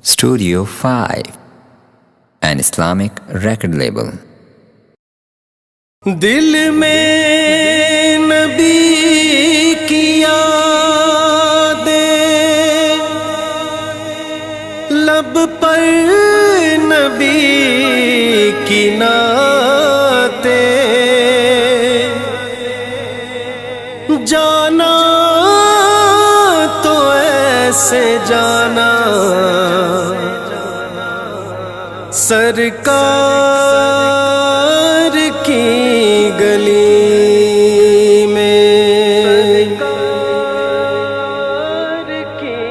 Studio 5, an Islamic record label. دل میں نبی کی یادیں، لب پر نبی کی نعتیں، جانا تو ایسے جانا سرکار کی گلی میں، سرکار کی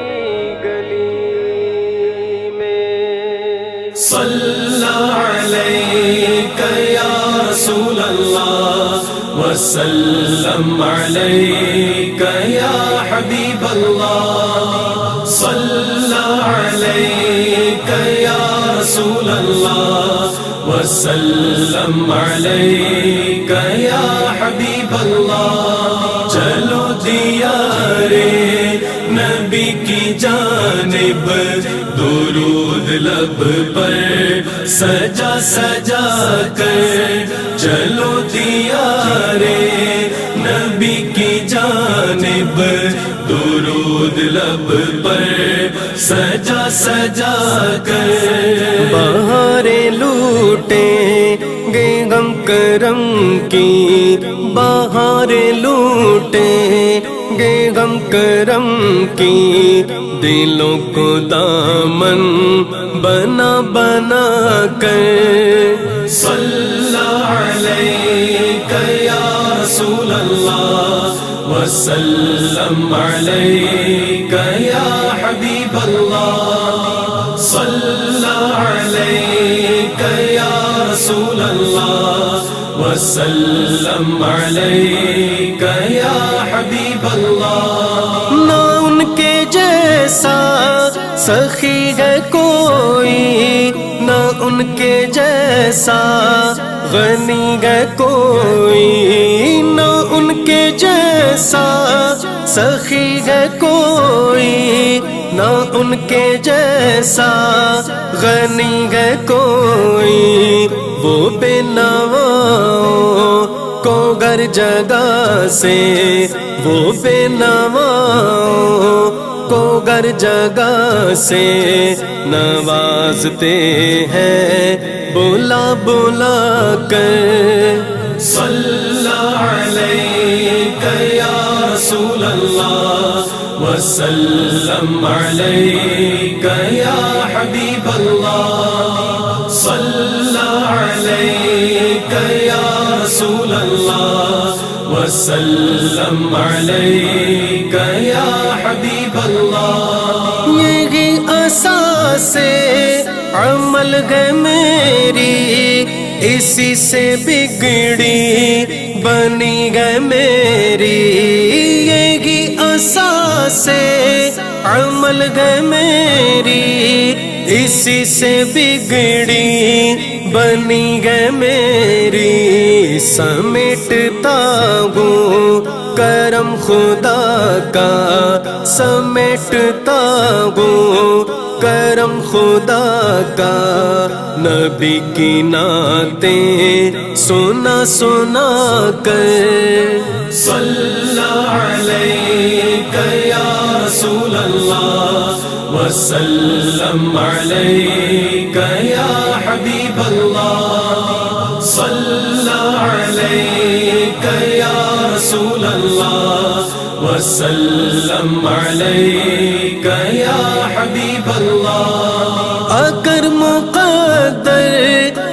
گلی میں، صلی علیک یا رسول اللہ وسلم علیک یا حبیب اللہ، صلی علیک یا رسول اللہ وسلم علیک یا حبیب اللہ۔ چلو دیار نبی کی جانب درود لب پر سجا سجا کر، چلو دیار نبی کی جانب درود لب پر سجا سجا کر، بہاریں لوٹیں گے غم کرم کی، بہاریں لوٹیں گے غم کرم کی، دلوں کو دامن بنا بنا کر، صلی علیک یا رسول اللہ وسلم علیک یا حبیب اللہ، صلی علیک یا رسول اللہ وسلم علیک یا حبیب اللہ۔ نہ ان کے جیسا سخی ہے کوئی، نہ ان کے جیسا غنی ہے کوئی، نہ ان کے جیسا سخی ہے کوئی، نہ ان کے جیسا غنی ہے کوئی، وہ بے نواؤں کو گھر جگہ سے، وہ بے نواؤں کو گھر جگہ سے نوازتے ہیں بلا بلا کر، صلی علیک یا رسول اللہ وسلم علیک یا حبیب اللہ، صلی علیک یا رسول اللہ وسلم علیک یا حبیب اللہ۔ یہی اساس عمل ہے میری، اسی سے بگڑی بنی ہے میری، یہی اساس عمل ہے میری، اسی سے بگڑی بنی ہے میری، سمیٹتا ہوں کرم خدا کا، سمیٹتا ہوں کرم خدا کا، نبی کی نعتیں سنا سنا کر، صلی علیک یا رسول اللہ وسلم علیک یا حبیب اللہ، صلی علیک یا رسول اللہ وسلم علیک یا حبیب اللہ۔ اگر مقدر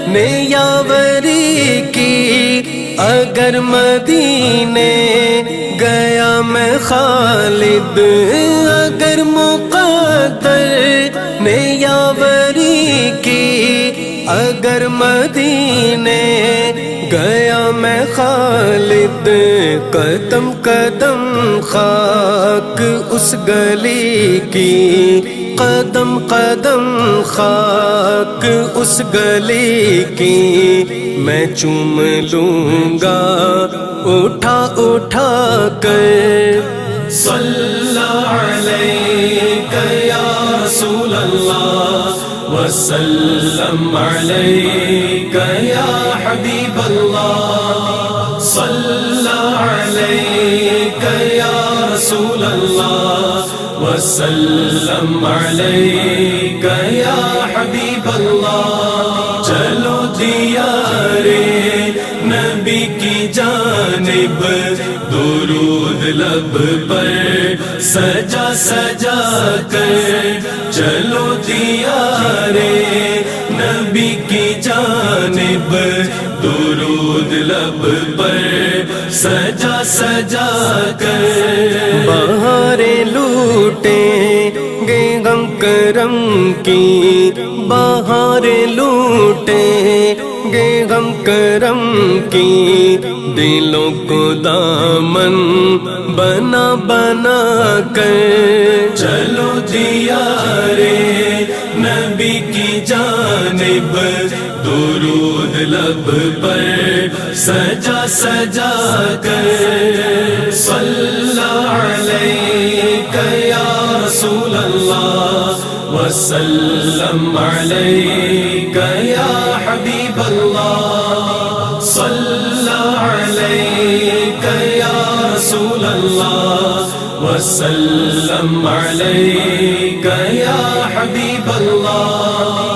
نے یاوری کی، اگر مدینے گیا میں خالد، اگر مقدر نے یاوری کی، اگر مدینے گیا میں خالد، قدم قدم خاک اس گلی کی، قدم قدم خاک اس گلی کی، میں چوم لوں گا اٹھا اٹھا کر، صلی علیک یا رسول اللہ وسلم عليك يا حبيب الله صلى عليك يا رسول الله وسلم عليك يا حبيب الله چلو دیار نبی کی جانب درود لب پر سجا سجا کر چلو دیار نبی کی جانب درود لب پر سجا سجا کر بہاریں لوٹیں گے غم کرم کی بہاریں لوٹیں گے غم کرم کی دلوں کو دامن بنا بنا کر چلو دیار نبی کی جانب درود لب پر سجا سجا کر صلی علیک یا رسول اللہ وسلم علیک یا حبیب اللہ صلی علیک یا رسول اللہ وسلم علیک یا حبیب اللہ